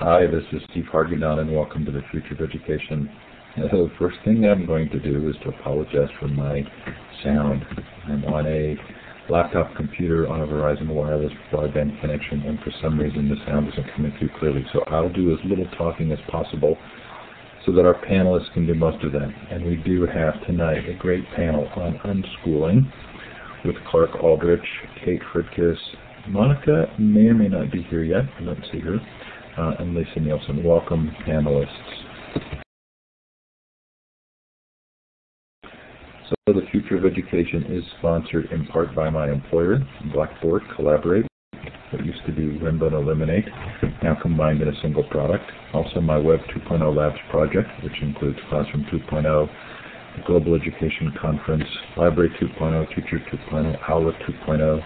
Hi, this is Steve Hargadon, and welcome to the Future of Education. The first thing I'm going to do is to apologize for my sound. I'm on a laptop computer on a Verizon wireless broadband connection, and for some reason the sound isn't coming through clearly. So I'll do as little talking as possible so that our panelists can do most of that. And we do have tonight a great panel on unschooling with Clark Aldrich, Kate Fridkis. Monika may or may not be here yet. I don't see her. And Lisa Nielsen. Welcome, panelists. So the Future of Education is sponsored in part by my employer, Blackboard Collaborate, what used to be Rembo and Eliminate, now combined in a single product. Also my Web 2.0 Labs project, which includes Classroom 2.0, the Global Education Conference, Library 2.0, Teacher 2.0, Aula 2.0,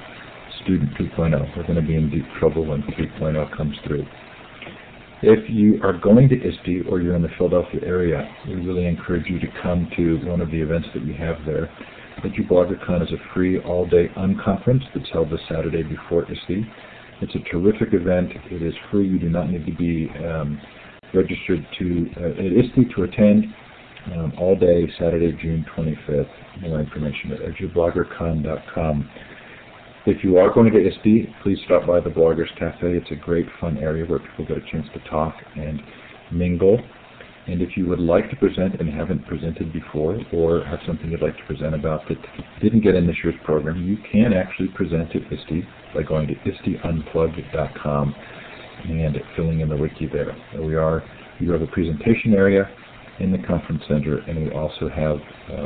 Student 2.0. We're going to be in deep trouble when 3.0 comes through. If you are going to ISTE or you're in the Philadelphia area, we really encourage you to come to one of the events that we have there. EduBloggerCon is a free all-day unconference that's held the Saturday before ISTE. It's a terrific event. It is free. You do not need to be registered at ISTE to attend. All day, Saturday, June 25th. More information at edubloggercon.com. If you are going to get ISTE, please stop by the Bloggers Cafe. It's a great fun area where people get a chance to talk and mingle. And if you would like to present and haven't presented before, or have something you'd like to present about that didn't get in this year's program, you can actually present at ISTE by going to isteunplugged.com and filling in the wiki there. You have a presentation area in the conference center, and we also have,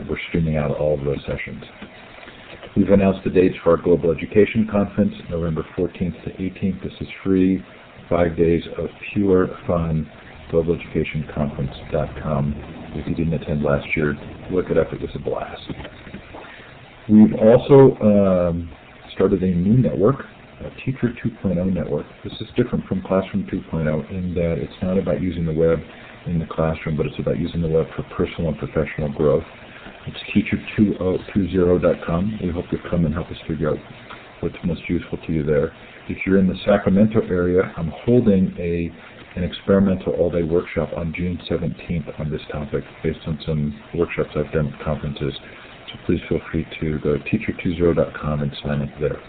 we're streaming out all of those sessions. We've announced the dates for our Global Education Conference, November 14th to 18th. This is free, 5 days of pure fun, globaleducationconference.com. If you didn't attend last year, look it up. It was a blast. We've also started a new network, a Teacher 2.0 network. This is different from Classroom 2.0 in that it's not about using the web in the classroom, but it's about using the web for personal and professional growth. It's teacher20.com. We hope you'll come and help us figure out what's most useful to you there. If you're in the Sacramento area, I'm holding an experimental all-day workshop on June 17th on this topic based on some workshops I've done at conferences. So please feel free to go to teacher20.com and sign up there.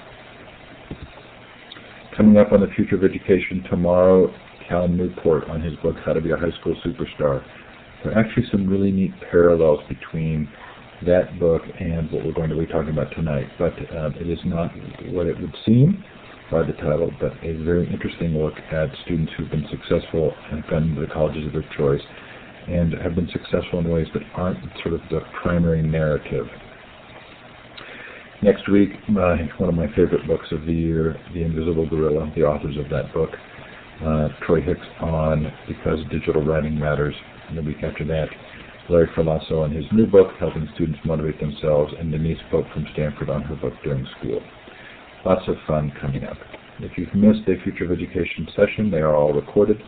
Coming up on the Future of Education tomorrow, Cal Newport on his book, How to Be a High School Superstar. There are actually some really neat parallels between that book and what we're going to be talking about tonight, but it is not what it would seem by the title, but a very interesting look at students who've been successful and gone to the colleges of their choice and have been successful in ways that aren't sort of the primary narrative. Next week, one of my favorite books of the year, The Invisible Gorilla, the authors of that book, Troy Hicks on Because Digital Writing Matters. And the week after that, Larry Ferlasso on his new book, Helping Students Motivate Themselves, and Denise Pope from Stanford on her book, During School. Lots of fun coming up. If you've missed a Future of Education session, they are all recorded.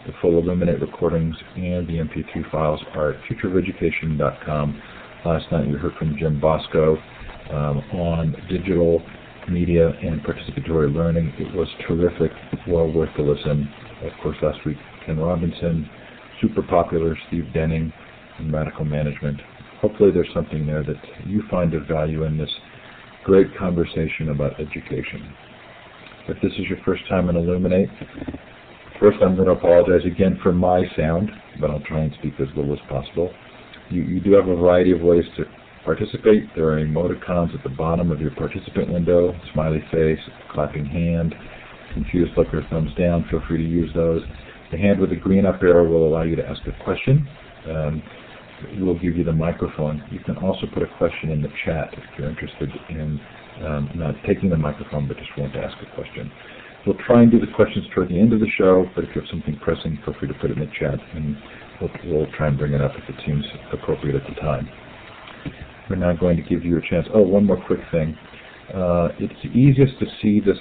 The full Illuminate recordings and the MP3 files are at futureofeducation.com. Last night we heard from Jim Bosco on digital media and participatory learning. It was terrific, well worth the listen. Of course, last week, Ken Robinson, super popular, Steve Denning, and Radical Management. Hopefully there's something there that you find of value in this great conversation about education. If this is your first time in Illuminate, first I'm going to apologize again for my sound, but I'll try and speak as little as possible. You do have a variety of ways to participate. There are emoticons at the bottom of your participant window, smiley face, clapping hand, confused look or thumbs down. Feel free to use those. The hand with the green up arrow will allow you to ask a question. We'll give you the microphone. You can also put a question in the chat if you're interested in not taking the microphone but just want to ask a question. We'll try and do the questions toward the end of the show, but if you have something pressing, feel free to put it in the chat, and we'll try and bring it up if it seems appropriate at the time. We're now going to give you a chance. Oh, one more quick thing. It's easiest to see this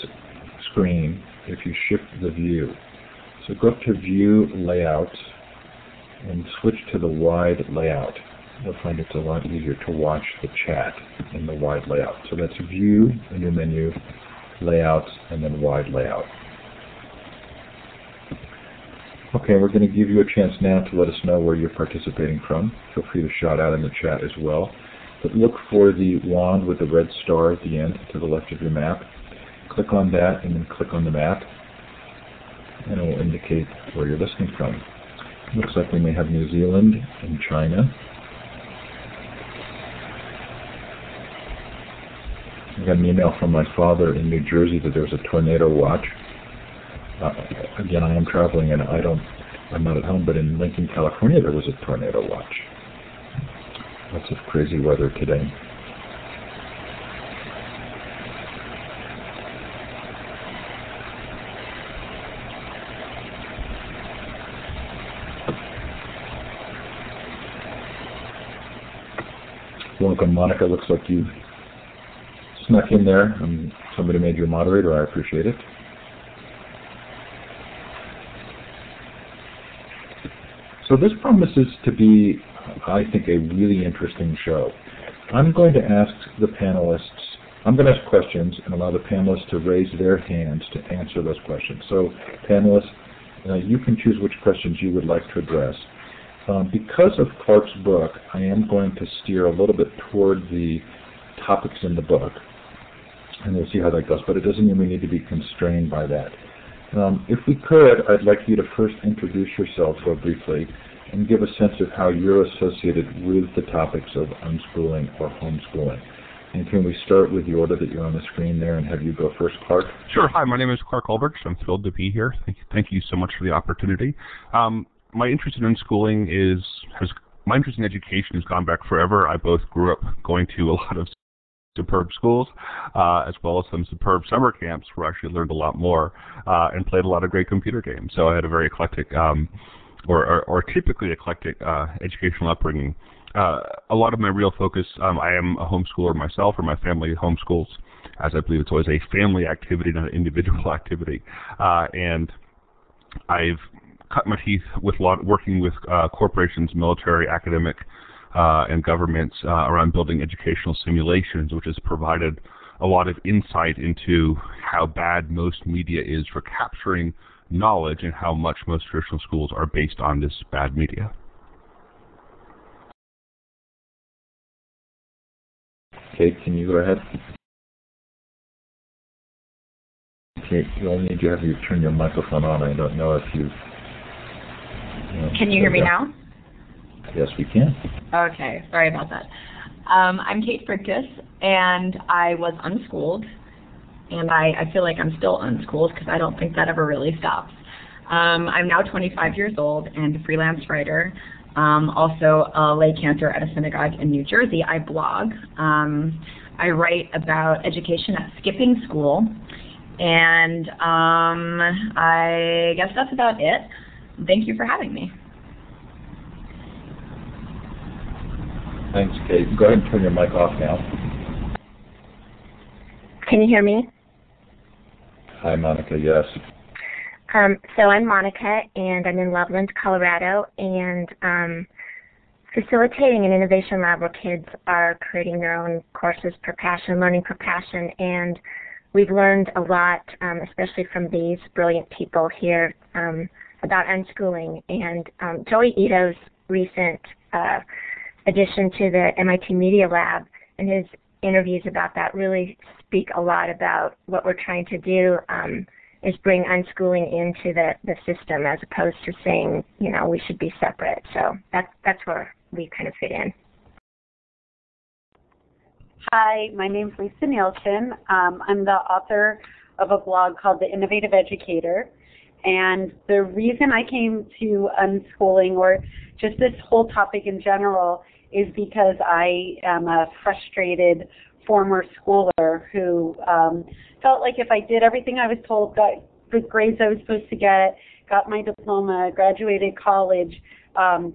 screen if you shift the view. So go up to View Layout and switch to the wide layout. You'll find it's a lot easier to watch the chat in the wide layout. So that's View, a new menu, Layout, and then Wide Layout. Okay, we're going to give you a chance now to let us know where you're participating from. Feel free to shout out in the chat as well. But look for the wand with the red star at the end to the left of your map. Click on that and then click on the map, and it will indicate where you're listening from. Looks like we may have New Zealand and China. I got an email from my father in New Jersey that there was a tornado watch. Again, I am traveling and I'm not at home, but in Lincoln, California, there was a tornado watch. Lots of crazy weather today. Welcome, Monika. Looks like you've snuck in there. Somebody made you a moderator. I appreciate it. So this promises to be, I think, a really interesting show. I'm going to ask the panelists, I'm going to ask questions and allow the panelists to raise their hands to answer those questions. So panelists, you can choose which questions you would like to address. Because of Clark's book, I am going to steer a little bit toward the topics in the book, and we'll see how that goes, but it doesn't mean we need to be constrained by that. If we could, I'd like you to first introduce yourself briefly and give a sense of how you're associated with the topics of unschooling or homeschooling. And can we start with the order that you're on the screen there and have you go first, Clark? Sure. Hi, my name is Clark Aldrich. I'm thrilled to be here. Thank you so much for the opportunity. My interest in unschooling my interest in education has gone back forever. I both grew up going to a lot of superb schools, as well as some superb summer camps where I actually learned a lot more and played a lot of great computer games. So I had a very eclectic, or typically eclectic educational upbringing. A lot of my real focus, I am a homeschooler myself, or my family homeschools, as I believe it's always a family activity, not an individual activity. And I've cut my teeth with working with corporations, military, academic, and governments around building educational simulations, which has provided a lot of insight into how bad most media is for capturing knowledge and how much most traditional schools are based on this bad media. Kate, can you go ahead? Kate, you'll need to have you turn your microphone on. I don't know if you... Can you hear me now? Yes, we can. Okay, sorry about that. I'm Kate Fridkis, and I was unschooled, and I feel like I'm still unschooled because I don't think that ever really stops. I'm now 25 years old and a freelance writer, also a lay cantor at a synagogue in New Jersey. I blog. I write about education at skipping school, and I guess that's about it. Thank you for having me. Thanks, Kate. Go ahead and turn your mic off now. Can you hear me? Hi, Monika. Yes. So I'm Monika, and I'm in Loveland, Colorado, and facilitating an innovation lab where kids are creating their own courses per passion, learning per passion, and we've learned a lot, especially from these brilliant people here, about unschooling. And Joey Ito's recent addition to the MIT Media Lab and his interviews about that really speak a lot about what we're trying to do is bring unschooling into the system as opposed to saying, we should be separate. So that's where we kind of fit in. Hi, my name's Lisa Nielsen. I'm the author of a blog called The Innovative Educator. And the reason I came to unschooling, or just this whole topic in general, is because I am a frustrated former schooler who felt like if I did everything I was told, got the grades I was supposed to get, got my diploma, graduated college,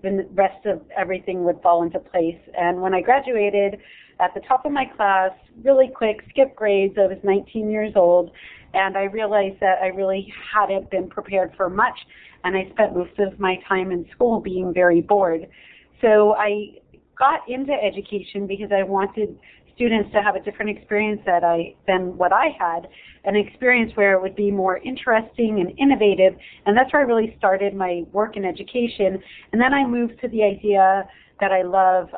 then the rest of everything would fall into place. And when I graduated at the top of my class, really quick, skipped grades, I was 19 years old, and I realized that I really hadn't been prepared for much, and I spent most of my time in school being very bored. So I got into education because I wanted students to have a different experience than what I had, an experience where it would be more interesting and innovative, and that's where I really started my work in education. And then I moved to the idea that I love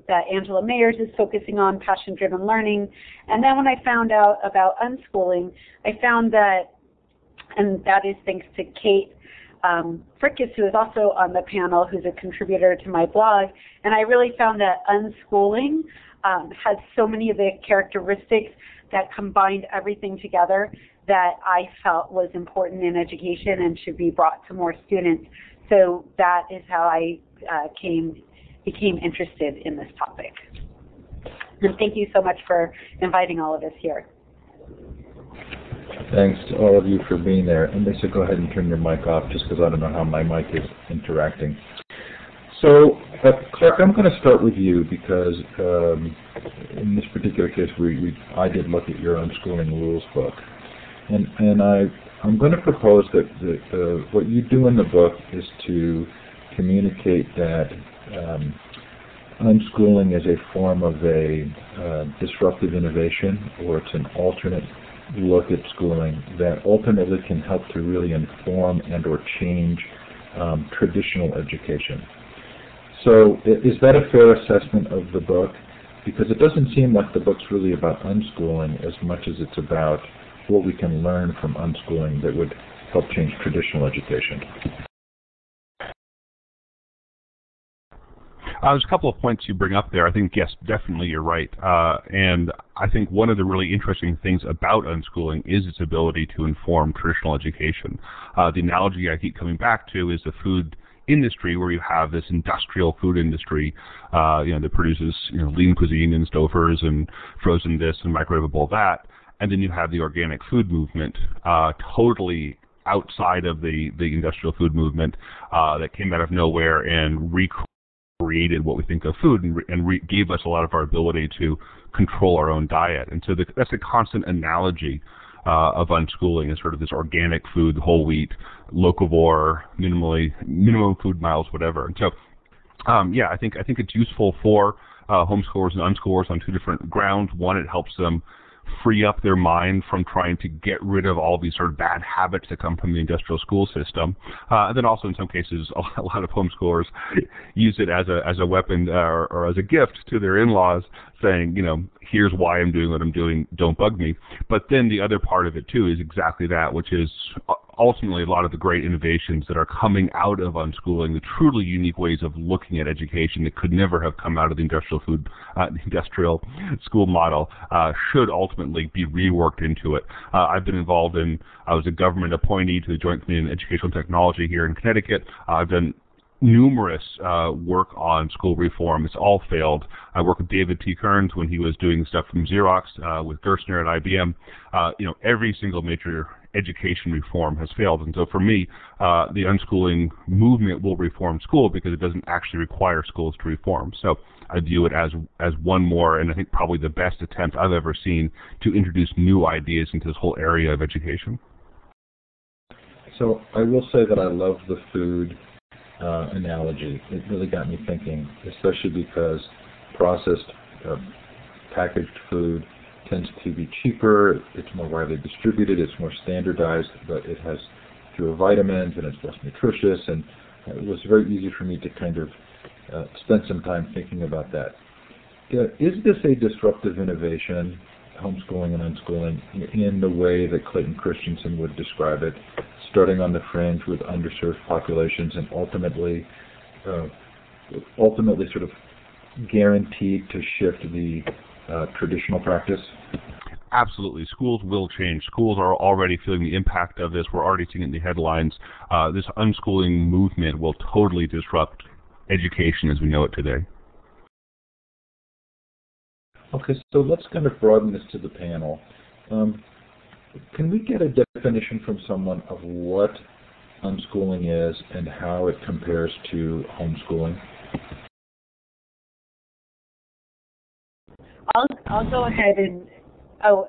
that Angela Mayers is focusing on, passion-driven learning. And then when I found out about unschooling, I found that, and that is thanks to Kate Fridkis, who is also on the panel, who's a contributor to my blog, and I really found that unschooling has so many of the characteristics that combined everything together that I felt was important in education and should be brought to more students. So that is how I became interested in this topic. And thank you so much for inviting all of us here. Thanks to all of you for being there. And Lisa, go ahead and turn your mic off just because I don't know how my mic is interacting. So, Clark, I'm going to start with you because in this particular case, I did look at your unschooling rules book. And I'm going to propose that what you do in the book is to communicate that unschooling is a form of a disruptive innovation, or it's an alternate look at schooling that ultimately can help to really inform and or change traditional education. So is that a fair assessment of the book? Because it doesn't seem like the book's really about unschooling as much as it's about what we can learn from unschooling that would help change traditional education. There's a couple of points you bring up there. I think, yes, definitely you're right. And I think one of the really interesting things about unschooling is its ability to inform traditional education. The analogy I keep coming back to is the food industry, where you have this industrial food industry that produces lean cuisine and Stouffer's and frozen this and microwavable that. And then you have the organic food movement, totally outside of the industrial food movement, that came out of nowhere and recreated what we think of food and gave us a lot of our ability to control our own diet. And so that's a constant analogy of unschooling, is sort of this organic food, whole wheat, locavore, minimum food miles, whatever. And so, I think it's useful for homeschoolers and unschoolers on two different grounds. One, it helps them free up their mind from trying to get rid of all these sort of bad habits that come from the industrial school system. And then also in some cases, a lot of homeschoolers use it as a weapon or as a gift to their in-laws, saying, here's why I'm doing what I'm doing, don't bug me. But then the other part of it too is exactly that, which is ultimately a lot of the great innovations that are coming out of unschooling, the truly unique ways of looking at education that could never have come out of the industrial school model, should ultimately be reworked into it. I've been involved I was a government appointee to the Joint Committee on Educational Technology here in Connecticut. I've done numerous work on school reform. It's all failed. I worked with David T. Kearns when he was doing stuff from Xerox, with Gerstner at IBM. Every single major education reform has failed. And so for me, the unschooling movement will reform school because it doesn't actually require schools to reform. So I view it as one more, and I think probably the best attempt I've ever seen to introduce new ideas into this whole area of education. So I will say that I love the food analogy. It really got me thinking, especially because processed packaged food tends to be cheaper, it's more widely distributed, it's more standardized, but it has fewer vitamins and it's less nutritious, and it was very easy for me to kind of spend some time thinking about that. Is this a disruptive innovation, homeschooling and unschooling, in the way that Clayton Christensen would describe it, starting on the fringe with underserved populations and ultimately sort of guaranteed to shift the traditional practice? Absolutely. Schools will change. Schools are already feeling the impact of this. We're already seeing it in the headlines. This unschooling movement will totally disrupt education as we know it today. Okay, so let's kind of broaden this to the panel. Can we get a definition from someone of what unschooling is and how it compares to homeschooling? I'll go ahead and,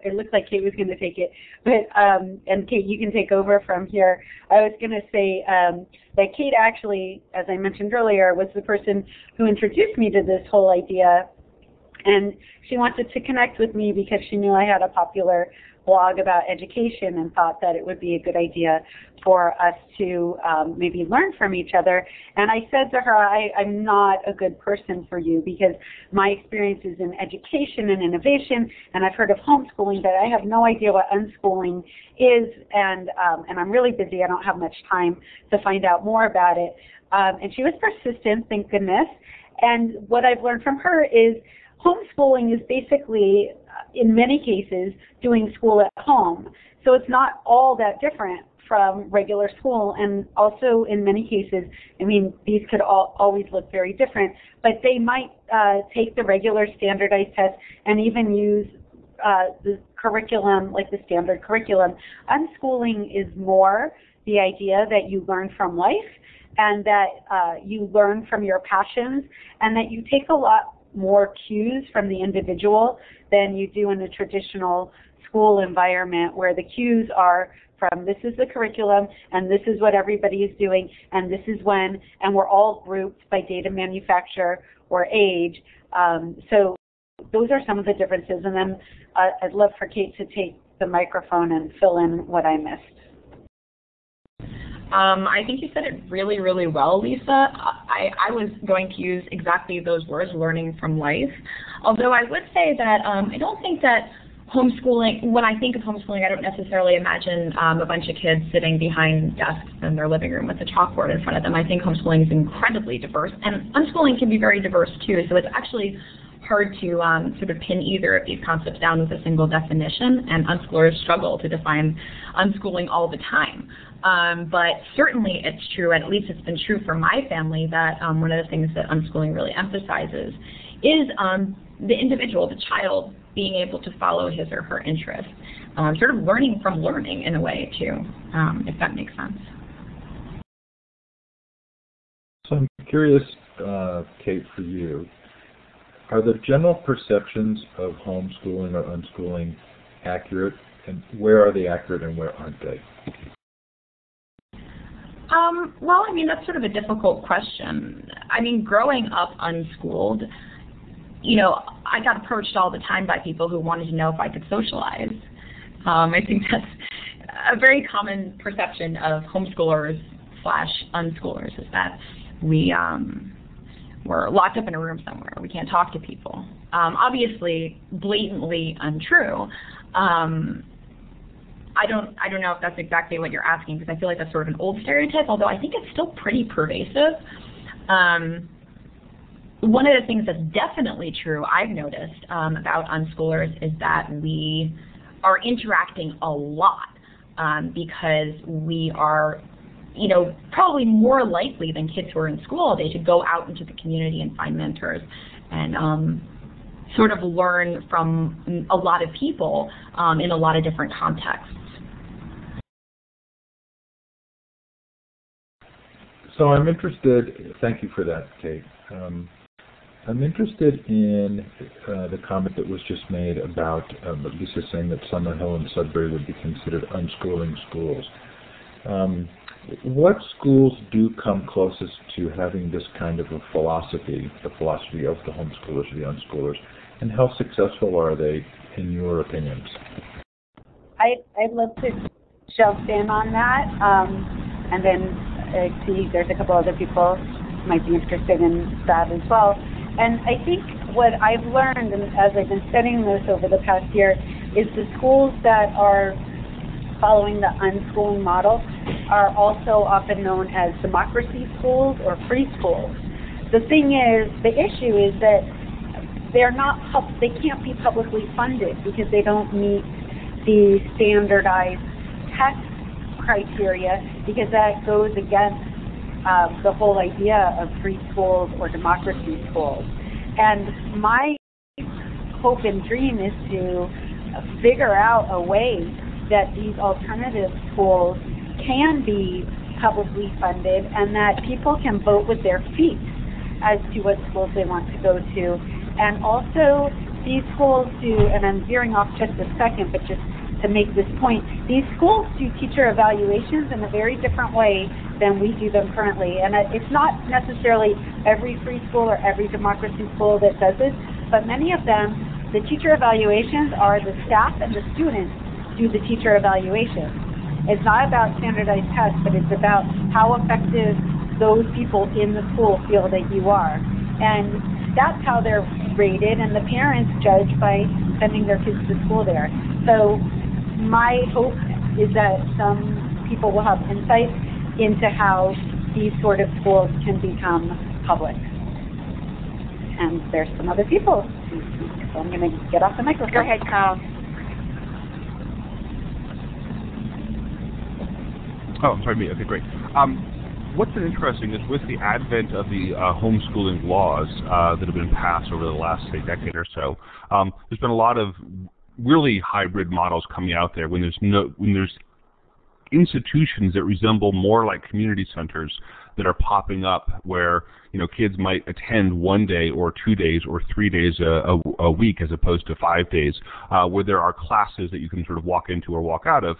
it looks like Kate was going to take it, but, and Kate, you can take over from here. I was going to say that Kate actually, as I mentioned earlier, was the person who introduced me to this whole idea, And she wanted to connect with me because she knew I had a popular blog about education and thought that it would be a good idea for us to maybe learn from each other. And I said to her, I'm not a good person for you because my experience is in education and innovation, and I've heard of homeschooling, but I have no idea what unschooling is, and I'm really busy. I don't have much time to find out more about it. And she was persistent, thank goodness. And what I've learned from her is homeschooling is basically, in many cases, doing school at home. So it's not all that different from regular school. And also, in many cases, I mean, these could always look very different, but they might take the regular standardized test and even use the curriculum, like the standard curriculum. Unschooling is more the idea that you learn from life and that you learn from your passions and that you take a lot more cues from the individual than you do in a traditional school environment where the cues are from this is the curriculum and this is what everybody is doing and this is when, and we're all grouped by data manufacturer or age. So those are some of the differences. And then I'd love for Kate to take the microphone and fill in what I missed. I think you said it really, really well, Lisa. I was going to use exactly those words, learning from life. Although I would say that I don't think that homeschooling, when I think of homeschooling, I don't necessarily imagine a bunch of kids sitting behind desks in their living room with a chalkboard in front of them. I think homeschooling is incredibly diverse, and unschooling can be very diverse too, so it's actually hard to sort of pin either of these concepts down with a single definition, and unschoolers struggle to define unschooling all the time. But certainly it's true, and at least it's been true for my family, that one of the things that unschooling really emphasizes is the individual, the child, being able to follow his or her interests, sort of learning from learning in a way too, if that makes sense. So I'm curious, Kate, for you, are the general perceptions of homeschooling or unschooling accurate, and where are they accurate and where aren't they? Well, I mean, that's sort of a difficult question. I mean, growing up unschooled, you know, I got approached all the time by people who wanted to know if I could socialize. I think that's a very common perception of homeschoolers / unschoolers, is that we're locked up in a room somewhere. We can't talk to people. Obviously, blatantly untrue. I don't know if that's exactly what you're asking, because I feel like that's sort of an old stereotype, although I think it's still pretty pervasive. One of the things that's definitely true, I've noticed, about unschoolers is that we are interacting a lot because we are, you know, probably more likely than kids who are in school all day to go out into the community and find mentors and sort of learn from a lot of people in a lot of different contexts. So I'm interested, thank you for that, Kate. I'm interested in the comment that was just made about Lisa saying that Summerhill and Sudbury would be considered unschooling schools. What schools do come closest to having this kind of a philosophy, the philosophy of the homeschoolers or the unschoolers, and how successful are they, in your opinions? I'd love to jump in on that, and then see there's a couple other people who might be interested in that as well. And I think what I've learned, and as I've been studying this over the past year, is the schools that are following the unschooling model are also often known as democracy schools or free schools. The thing is, the issue is that they can't be publicly funded because they don't meet the standardized test criteria, because that goes against the whole idea of free schools or democracy schools. And my hope and dream is to figure out a way that these alternative schools can be publicly funded and that people can vote with their feet as to what schools they want to go to. And also these schools do, and I'm veering off just a second, but just to make this point, these schools do teacher evaluations in a very different way than we do them currently. And it's not necessarily every free school or every democracy school that does this, but many of them, the teacher evaluations are the staff and the students do the teacher evaluation. It's not about standardized tests, but it's about how effective those people in the school feel that you are. And that's how they're rated, and the parents judge by sending their kids to school there. So my hope is that some people will have insight into how these sort of schools can become public. And there's some other people, so I'm going to get off the microphone. Go ahead, Carl. Oh, I'm sorry, me. Okay, great. What's been interesting is with the advent of the homeschooling laws that have been passed over the last, say, decade or so, there's been a lot of really hybrid models coming out there when there's institutions that resemble more like community centers that are popping up where, you know, kids might attend 1 day or 2 days or 3 days a week as opposed to 5 days, where there are classes that you can sort of walk into or walk out of.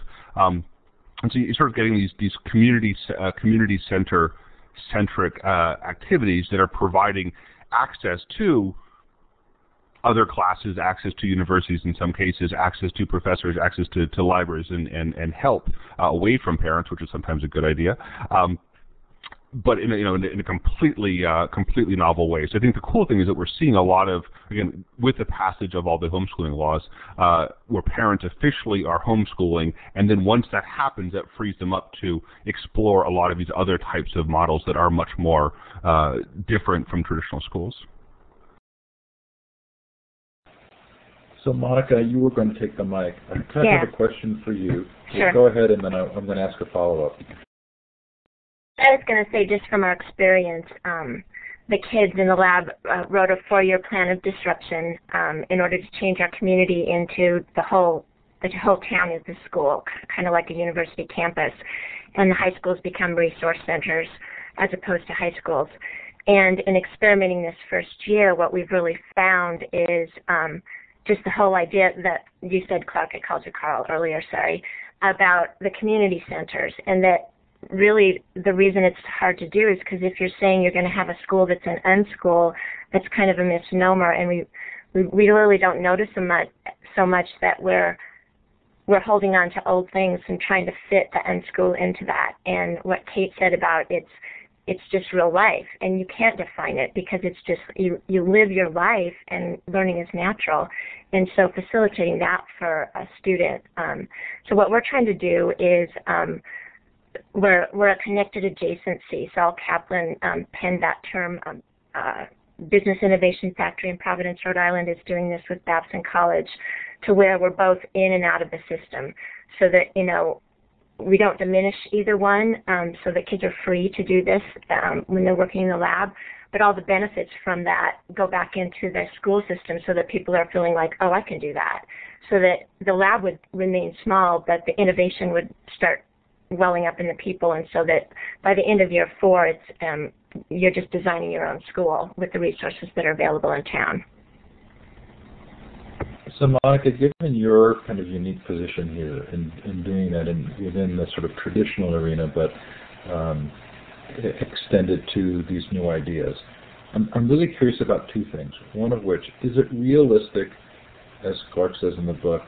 And so you're sort of getting these community center-centric activities that are providing access to other classes, access to universities in some cases, access to professors, access to libraries and help away from parents, which is sometimes a good idea. But in a completely novel way. So I think the cool thing is that we're seeing a lot of, again, with the passage of all the homeschooling laws, where parents officially are homeschooling, and then once that happens, that frees them up to explore a lot of these other types of models that are much more different from traditional schools. So Monika, you were going to take the mic. I kind of have a question for you. Sure. Go ahead, and then I'm going to ask a follow-up. I was going to say, just from our experience, the kids in the lab wrote a 4-year plan of disruption in order to change our community into the whole town is the school, kind of like a university campus, and the high schools become resource centers as opposed to high schools. And in experimenting this first year, what we've really found is just the whole idea that you said, Clark, I called you Carl earlier, sorry, about the community centers, and that really the reason it's hard to do is because if you're saying you're going to have a school that's an unschool, that's kind of a misnomer, and we really don't notice so much that we're holding on to old things and trying to fit the unschool into that. And what Kate said about it's just real life, and you can't define it because it's just you live your life, and learning is natural. And so facilitating that for a student. So what we're trying to do is we're a connected adjacency. Saul Kaplan penned that term. Business Innovation Factory in Providence, Rhode Island is doing this with Babson College, to where we're both in and out of the system, so that, you know, we don't diminish either one, so that kids are free to do this when they're working in the lab, but all the benefits from that go back into the school system so that people are feeling like, oh, I can do that, so that the lab would remain small, but the innovation would start welling up in the people, and so that by the end of year 4, it's you're just designing your own school with the resources that are available in town. So Monika, given your kind of unique position here in doing that within the sort of traditional arena, but extended to these new ideas, I'm really curious about two things. One of which, is it realistic, as Clark says in the book,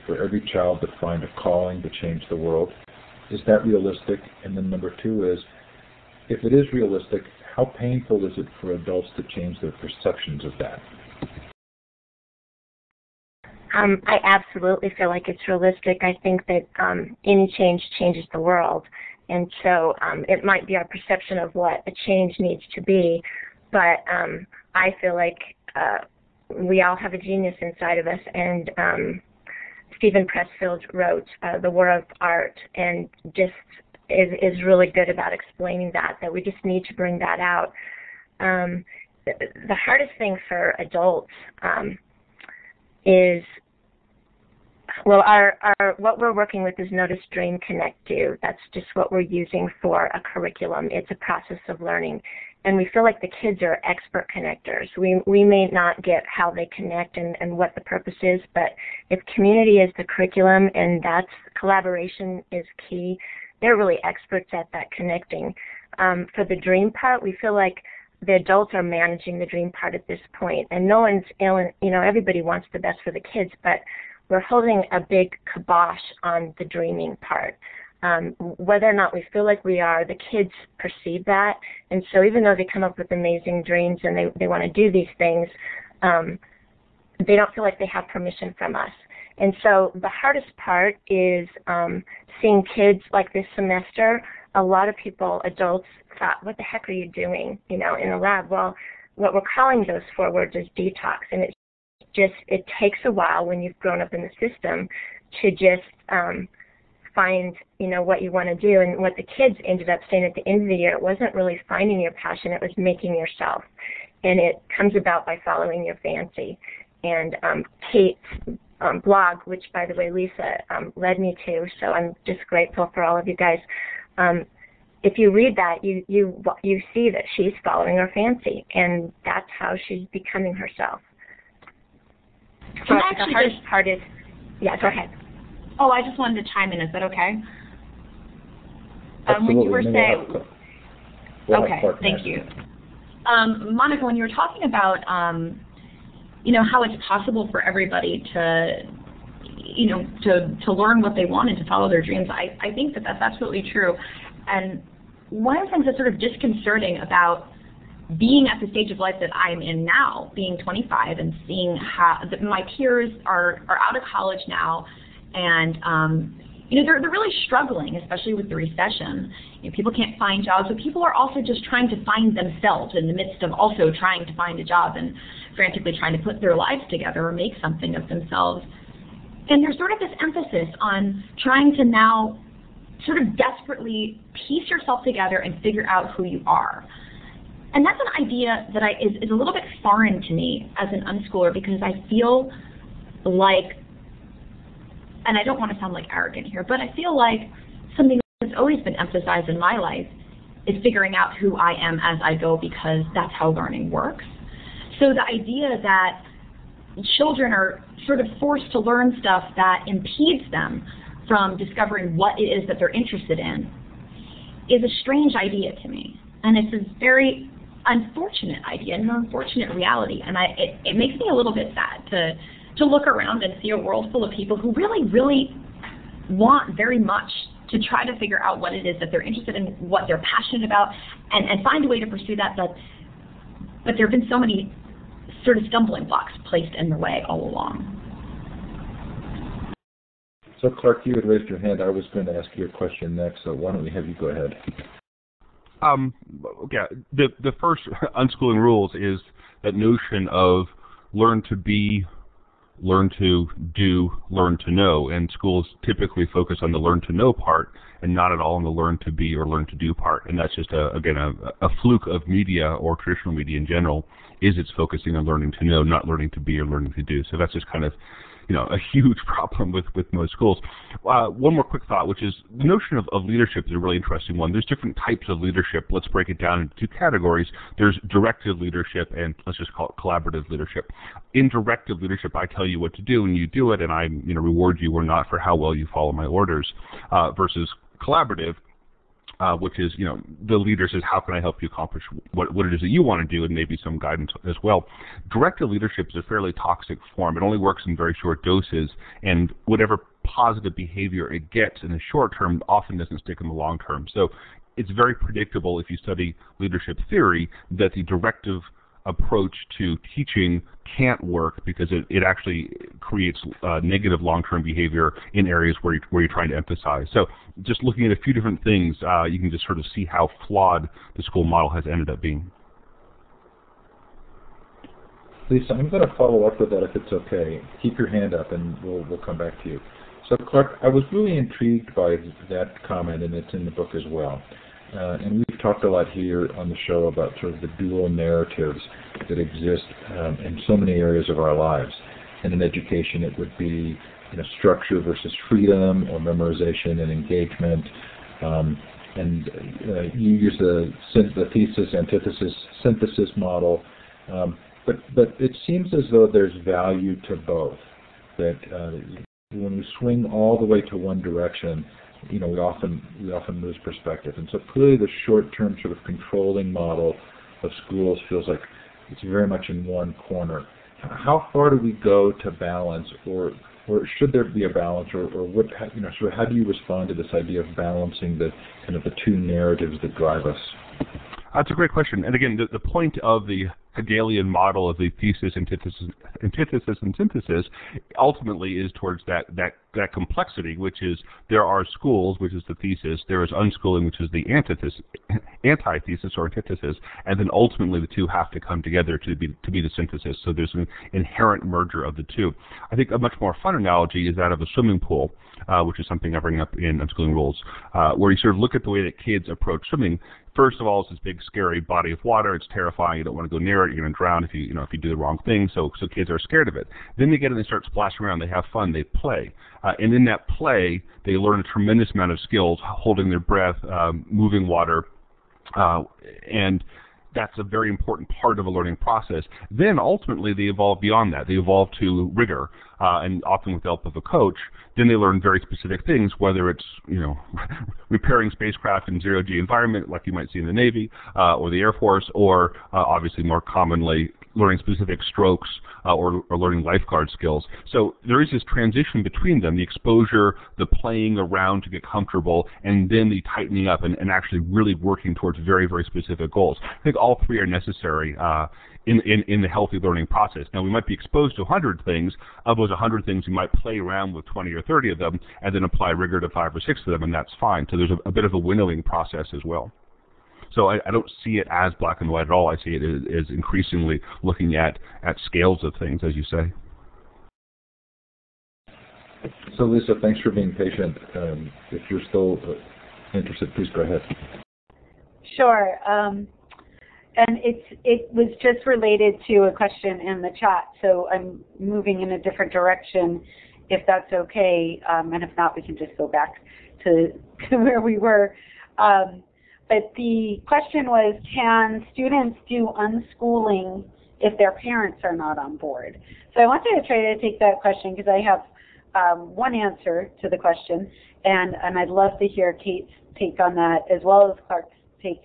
for every child to find a calling to change the world? Is that realistic? And then number 2 is, if it is realistic, how painful is it for adults to change their perceptions of that? I absolutely feel like it's realistic. I think that any change changes the world. And so it might be our perception of what a change needs to be, but I feel like we all have a genius inside of us. And Stephen Pressfield wrote The War of Art, and just is really good about explaining that we just need to bring that out. The hardest thing for adults is, well, our what we're working with is Notice, Dream, Connect, Do. That's just what we're using for a curriculum. It's a process of learning. And we feel like the kids are expert connectors. We may not get how they connect and what the purpose is, but if community is the curriculum and that's collaboration is key, they're really experts at that connecting. For the dream part, we feel like the adults are managing the dream part at this point, and no one's everybody wants the best for the kids, but we're holding a big kibosh on the dreaming part. Whether or not we feel like we are, the kids perceive that, and so even though they come up with amazing dreams and they want to do these things, they don't feel like they have permission from us. And so the hardest part is seeing kids like this semester. A lot of people, adults, thought, what the heck are you doing, in the lab? Well, what we're calling those 4 words is detox, and it takes a while when you've grown up in the system to just find, what you want to do. And what the kids ended up saying at the end of the year, it wasn't really finding your passion, it was making yourself. And it comes about by following your fancy. And Kate's blog, which, by the way, Lisa led me to, so I'm just grateful for all of you guys. If you read that, you see that she's following her fancy, and that's how she's becoming herself. So the hardest part is, yeah, go ahead. Oh, I just wanted to chime in. Is that okay? Absolutely. When you were saying, okay, thank you. Monika, when you were talking about, how it's possible for everybody to learn what they want and to follow their dreams, I think that that's absolutely true. And one of the things that's sort of disconcerting about being at the stage of life that I'm in now, being 25, and seeing how my peers are out of college now, and they're really struggling, especially with the recession. People can't find jobs, but people are also just trying to find themselves in the midst of also trying to find a job and frantically trying to put their lives together or make something of themselves. And there's sort of this emphasis on trying to now sort of desperately piece yourself together and figure out who you are. And that's an idea that is a little bit foreign to me as an unschooler, because I feel like, and I don't want to sound like arrogant here, but I feel like something that's always been emphasized in my life is figuring out who I am as I go, because that's how learning works. So the idea that children are sort of forced to learn stuff that impedes them from discovering what it is that they're interested in is a strange idea to me. And it's a very unfortunate idea and an unfortunate reality. And it makes me a little bit sad to look around and see a world full of people who really, really want very much to try to figure out what it is that they're interested in, what they're passionate about, and find a way to pursue that. But there have been so many sort of stumbling blocks placed in the way all along. So Clark, you had raised your hand. I was going to ask you a question next, so why don't we have you go ahead? The first unschooling rules is that notion of learn to be, learn to do, learn to know, and schools typically focus on the learn to know part and not at all on the learn to be or learn to do part. And that's just a fluke of media, or traditional media in general, is it's focusing on learning to know, not learning to be or learning to do. So that's just kind of a huge problem with most schools. One more quick thought, which is the notion of leadership is a really interesting one. There's different types of leadership. Let's break it down into 2 categories. There's directive leadership, and let's just call it collaborative leadership. In directive leadership, I tell you what to do and you do it, and I reward you or not for how well you follow my orders, versus collaborative, which is, the leader says, how can I help you accomplish what it is that you want to do, and maybe some guidance as well. Directive leadership is a fairly toxic form. It only works in very short doses, and whatever positive behavior it gets in the short term often doesn't stick in the long term. So it's very predictable, if you study leadership theory, that the directive approach to teaching can't work, because it actually creates negative long-term behavior in areas where you're trying to emphasize. So just looking at a few different things, you can just sort of see how flawed the school model has ended up being. Lisa, I'm going to follow up with that if it's okay. Keep your hand up and we'll come back to you. So Clark, I was really intrigued by that comment, and it's in the book as well. And we've talked a lot here on the show about sort of the dual narratives that exist in so many areas of our lives. And in education, it would be structure versus freedom, or memorization and engagement. And you use the thesis, antithesis, synthesis model. But it seems as though there's value to both. That when we swing all the way to one direction, we often lose perspective. And so clearly the short-term sort of controlling model of schools feels like it's very much in one corner. How far do we go to balance, or should there be a balance, or what, sort of how do you respond to this idea of balancing the kind of the two narratives that drive us? That's a great question. And again, the point of the Hegelian model of the thesis, antithesis, and synthesis ultimately is towards that complexity, which is there are schools, which is the thesis, there is unschooling, which is the antithesis or antithesis, and then ultimately the two have to come together to be the synthesis. So there's an inherent merger of the two. I think a much more fun analogy is that of a swimming pool, which is something I bring up in Unschooling Rules, where you sort of look at the way that kids approach swimming. First of all, it's this big, scary body of water. It's terrifying. You don't want to go near it. You're going to drown if you do the wrong thing. So kids are scared of it. Then they get in, they start splashing around. They have fun. They play, and in that play, they learn a tremendous amount of skills: holding their breath, moving water, and that's a very important part of a learning process. Then ultimately they evolve beyond that. They evolve to rigor, and often with the help of a coach. Then they learn very specific things, whether it's repairing spacecraft in zero-G environment like you might see in the Navy or the Air Force, or obviously more commonly learning specific strokes or learning lifeguard skills. So there is this transition between them, the exposure, the playing around to get comfortable, and then the tightening up and actually really working towards very, very specific goals. I think all three are necessary in the healthy learning process. Now, we might be exposed to 100 things. Of those 100 things, we might play around with 20 or 30 of them and then apply rigor to 5 or 6 of them, and that's fine. So there's a bit of a winnowing process as well. So I don't see it as black and white at all. I see it as increasingly looking at scales of things, as you say. So, Lisa, thanks for being patient. If you're still interested, please go ahead. Sure. And it was just related to a question in the chat, so I'm moving in a different direction, if that's okay. And if not, we can just go back to where we were. But the question was, can students do unschooling if their parents are not on board? So I wanted to try to take that question because I have one answer to the question, and I'd love to hear Kate's take on that as well as Clark's take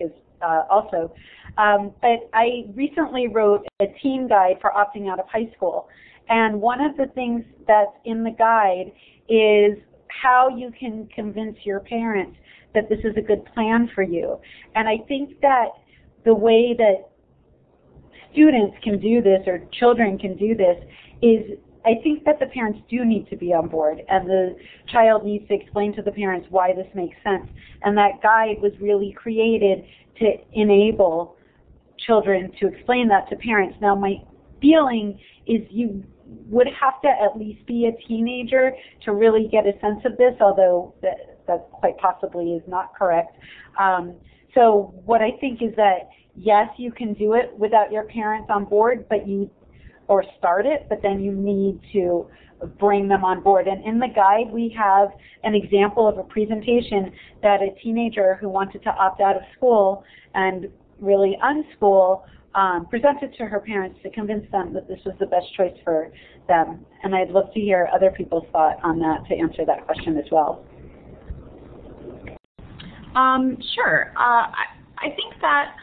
also. But I recently wrote a teen guide for opting out of high school, and one of the things that's in the guide is how you can convince your parents that this is a good plan for you. And I think that the way that students can do this, or children can do this, is I think that the parents do need to be on board, and the child needs to explain to the parents why this makes sense. And that guide was really created to enable children to explain that to parents. Now, my feeling is you would have to at least be a teenager to really get a sense of this, although that quite possibly is not correct. So what I think is that, yes, you can do it without your parents on board, or start it, but then you need to bring them on board. And in the guide, we have an example of a presentation that a teenager who wanted to opt out of school and really unschool presented to her parents to convince them that this was the best choice for them. And I'd love to hear other people's thought on that to answer that question as well. Sure. I think that,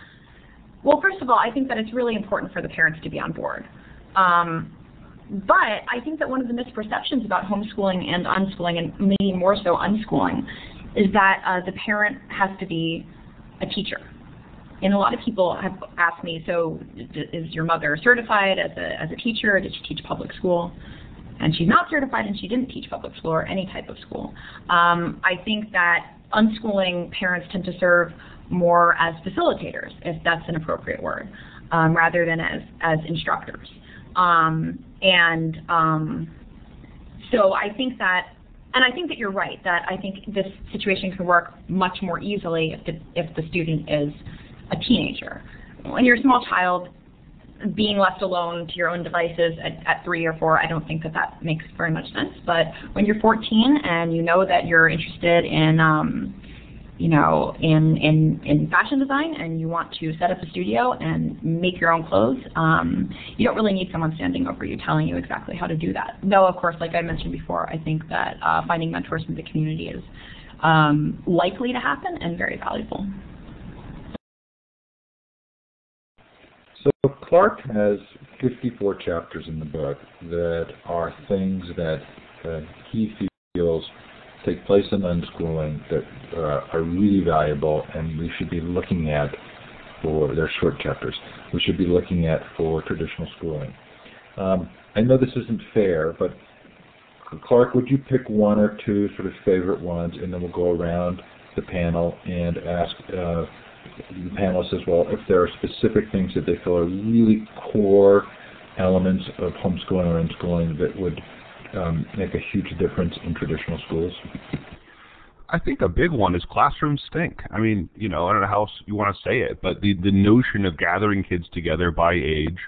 well, first of all, I think that it's really important for the parents to be on board. But I think that one of the misperceptions about homeschooling and unschooling, and maybe more so unschooling, is that the parent has to be a teacher. And a lot of people have asked me, so is your mother certified as a teacher, or did she teach public school? And she's not certified, and she didn't teach public school or any type of school. I think that unschooling parents tend to serve more as facilitators, if that's an appropriate word, rather than as instructors. So I think that, and I think that you're right, that I think this situation can work much more easily if the student is a teenager. When you're a small child, being left alone to your own devices at 3 or 4, I don't think that makes very much sense. But when you're 14 and you know that you're interested in in fashion design, and you want to set up a studio and make your own clothes, you don't really need someone standing over you telling you exactly how to do that. Though, of course, like I mentioned before, I think that finding mentors from the community is likely to happen and very valuable. So Clark has 54 chapters in the book that are things that he feels take place in unschooling that are really valuable and we should be looking at for their short chapters. We should be looking at for traditional schooling. I know this isn't fair, but Clark, would you pick one or two sort of favorite ones, and then we'll go around the panel and ask the panelists as well if there are specific things that they feel are really core elements of homeschooling or unschooling that would make a huge difference in traditional schools? I think a big one is classrooms stink. I mean, I don't know how else you want to say it, but the notion of gathering kids together by age,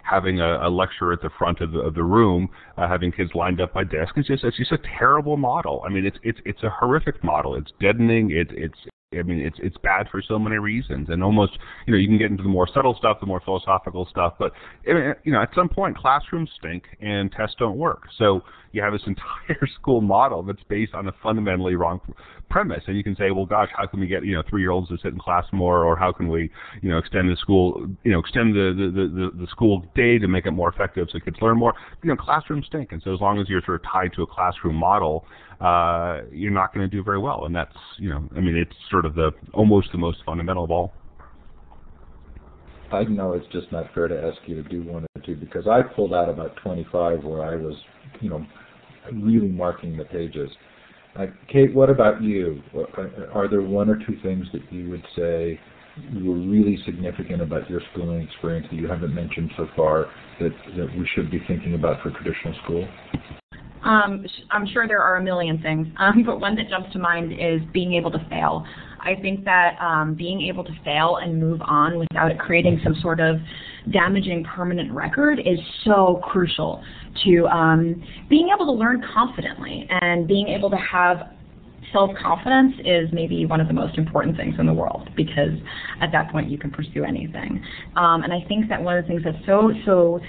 having a lecturer at the front of the room, having kids lined up by desk, it's just a terrible model. I mean, it's a horrific model. It's deadening. It's bad for so many reasons, and almost, you can get into the more subtle stuff, the more philosophical stuff, but, at some point, classrooms stink and tests don't work. So you have this entire school model that's based on a fundamentally wrong premise, and you can say, well, gosh, how can we get, 3-year-olds to sit in class more, or how can we, extend the school, extend the school day to make it more effective so kids learn more? Classrooms stink, and so as long as you're sort of tied to a classroom model, you're not going to do very well, and that's, it's sort of almost the most fundamental of all. I know it's just not fair to ask you to do one or two, because I pulled out about 25 where I was, really marking the pages. Kate, what about you? Are there one or two things that you would say were really significant about your schooling experience that you haven't mentioned so far that we should be thinking about for traditional school? I'm sure there are a million things, but one that jumps to mind is being able to fail. I think that being able to fail and move on without it creating some sort of damaging permanent record is so crucial to being able to learn confidently, and being able to have self-confidence is maybe one of the most important things in the world, because at that point you can pursue anything. And I think that one of the things that's so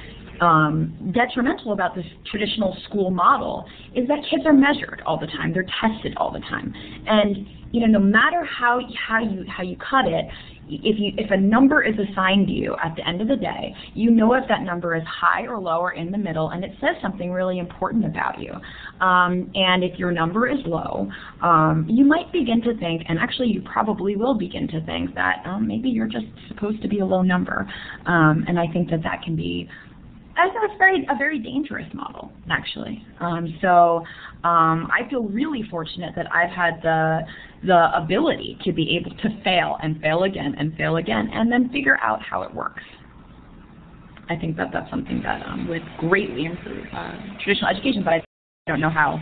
detrimental about this traditional school model is that kids are measured all the time. They're tested all the time, and no matter how you cut it, if a number is assigned to you at the end of the day, if that number is high or low or in the middle, and it says something really important about you. And if your number is low, you might begin to think, and actually you probably will begin to think, that maybe you're just supposed to be a low number. And I think that can be a very dangerous model, actually. So I feel really fortunate that I've had the ability to be able to fail and fail again and fail again, and then figure out how it works. I think that's something that would greatly improve traditional education, but I don't know how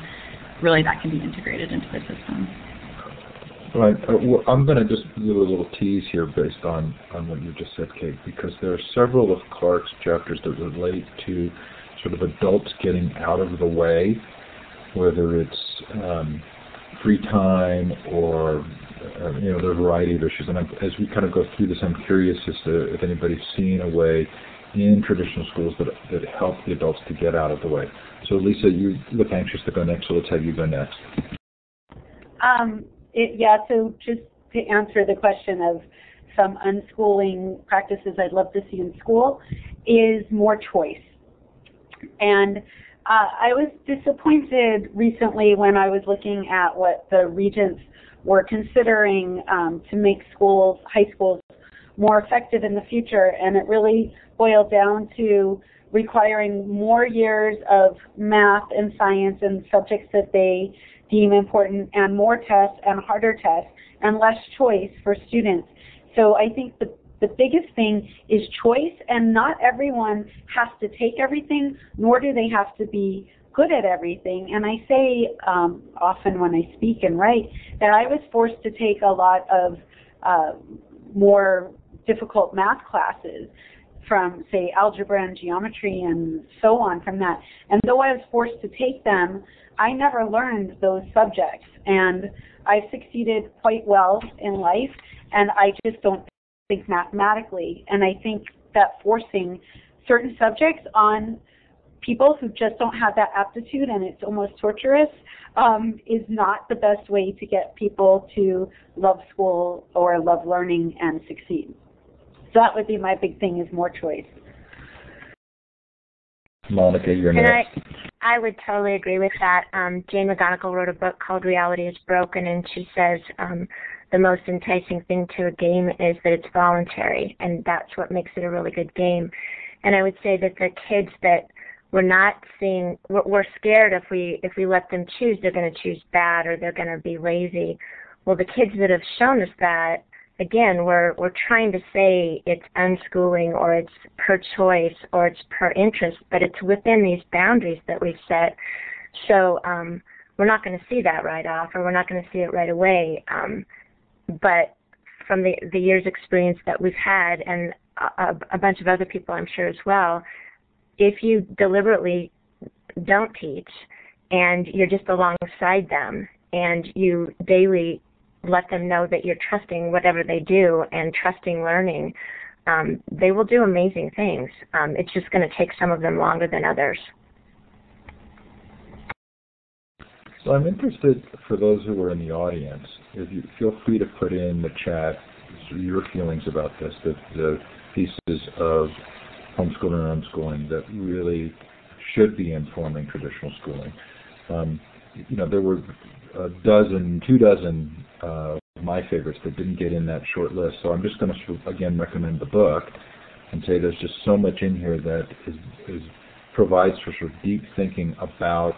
really that can be integrated into the system. Right. I'm going to just do a little tease here based on what you just said, Kate, because there are several of Clark's chapters that relate to sort of adults getting out of the way, whether it's free time or there are a variety of issues. And as we kind of go through this, I'm curious as to if anybody's seen a way in traditional schools that help the adults to get out of the way. So Lisa, you look anxious to go next, so let's have you go next. So just to answer the question of some unschooling practices I'd love to see in school is more choice. And I was disappointed recently when I was looking at what the regents were considering to make high schools, more effective in the future, and it really boiled down to requiring more years of math and science and subjects that they deem important, and more tests and harder tests, and less choice for students. So I think the biggest thing is choice, and not everyone has to take everything, nor do they have to be good at everything. And I say often when I speak and write that I was forced to take a lot of more difficult math classes from, say, algebra and geometry and so on from that. And though I was forced to take them, I never learned those subjects. And I succeeded quite well in life, and I just don't think mathematically. And I think that forcing certain subjects on people who just don't have that aptitude, and it's almost torturous, is not the best way to get people to love school or love learning and succeed. that would be my big thing, is more choice. Monica, you're And next. I would totally agree with that. Jane McGonigal wrote a book called Reality is Broken, and she says the most enticing thing to a game is that it's voluntary, and that's what makes it a really good game. And I would say that the kids that we're not seeing, we're scared if we let them choose, they're going to choose bad or they're going to be lazy. Well, the kids that have shown us that, again, we're trying to say it's unschooling or it's per choice or it's per interest, but it's within these boundaries that we've set. So we're not going to see that right off, or we're not going to see it right away. But from the years' experience that we've had, and a bunch of other people I'm sure as well, if you deliberately don't teach and you're just alongside them and you daily let them know that you're trusting whatever they do and trusting learning, they will do amazing things. It's just going to take some of them longer than others. So I'm interested, for those who are in the audience, if you feel free to put in the chat your feelings about this, the pieces of homeschooling and unschooling that really should be informing traditional schooling. There were two dozen of my favorites that didn't get in that short list. So I'm just going to again recommend the book and say there's just so much in here that provides for sort of deep thinking about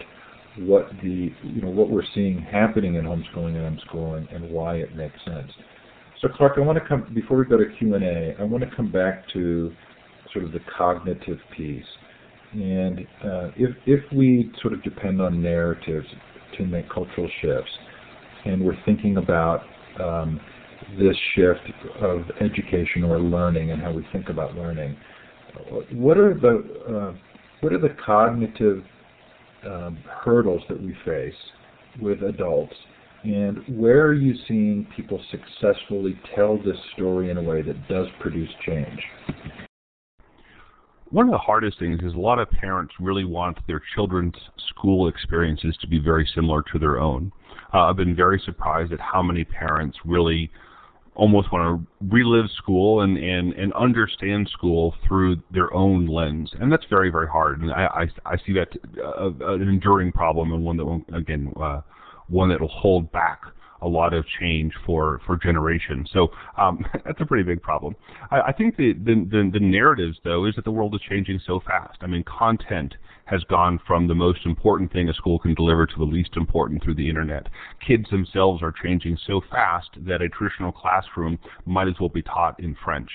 what we're seeing happening in homeschooling and unschooling and why it makes sense. So Clark, I want to come, before we go to Q&A, I want to come back to sort of the cognitive piece. And if we sort of depend on narratives to make cultural shifts, and we're thinking about this shift of education or learning and how we think about learning, what are the cognitive hurdles that we face with adults, and where are you seeing people successfully tell this story in a way that does produce change? One of the hardest things is a lot of parents really want their children's school experiences to be very similar to their own. I've been very surprised at how many parents really almost want to relive school and understand school through their own lens, and that's very, very hard. And I see that an enduring problem, and one that one that will hold back a lot of change for generations. So that's a pretty big problem. I think the narratives, though, is that the world is changing so fast. I mean, content has gone from the most important thing a school can deliver to the least important through the internet. Kids themselves are changing so fast that a traditional classroom might as well be taught in French.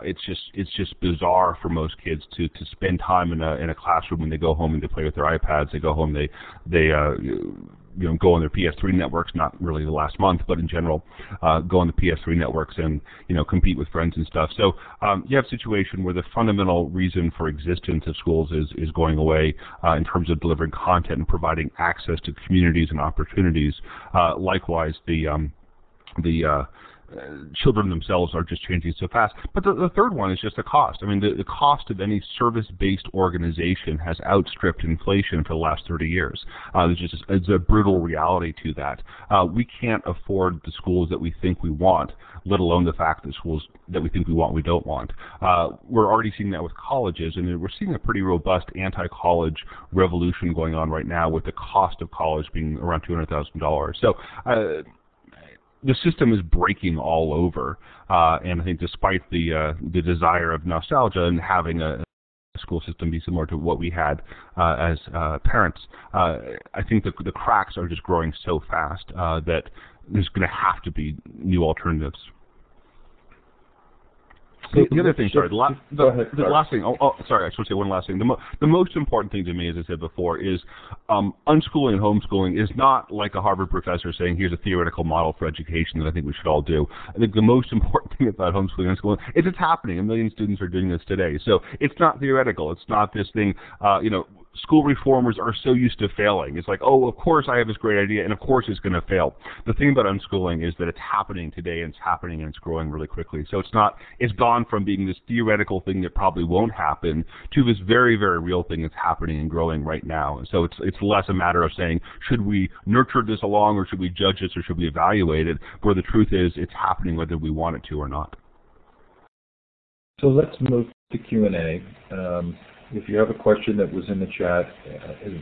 It's just bizarre for most kids to spend time in a classroom when they go home and they play with their iPads. They go home, they go on their PS3 networks, not really the last month, but in general, go on the PS3 networks and, compete with friends and stuff. So you have a situation where the fundamental reason for existence of schools is going away in terms of delivering content and providing access to communities and opportunities. Likewise, the children themselves are just changing so fast. But the third one is just the cost. I mean, the cost of any service-based organization has outstripped inflation for the last 30 years. It's a brutal reality to that. We can't afford the schools that we think we want, let alone the fact that schools that we think we want, we don't want. We're already seeing that with colleges, and we're seeing a pretty robust anti-college revolution going on right now, with the cost of college being around $200,000. So the system is breaking all over, and I think despite the desire of nostalgia and having a school system be similar to what we had as parents, I think the cracks are just growing so fast that there's going to have to be new alternatives. The other thing, sorry, the last thing, sorry, I should say one last thing. The most important thing to me, as I said before, is unschooling and homeschooling is not like a Harvard professor saying, here's a theoretical model for education that I think we should all do. I think the most important thing about homeschooling and unschooling is it's happening. A million students are doing this today. So it's not theoretical. It's not this thing, school reformers are so used to failing. It's like, oh, of course I have this great idea, and of course it's going to fail. The thing about unschooling is that it's happening today, and it's happening, and it's growing really quickly. So it's gone from being this theoretical thing that probably won't happen to this very, very real thing that's happening and growing right now. And so it's less a matter of saying, should we nurture this along, or should we judge this, or should we evaluate it, where the truth is it's happening whether we want it to or not. So let's move to Q&A. If you have a question that was in the chat,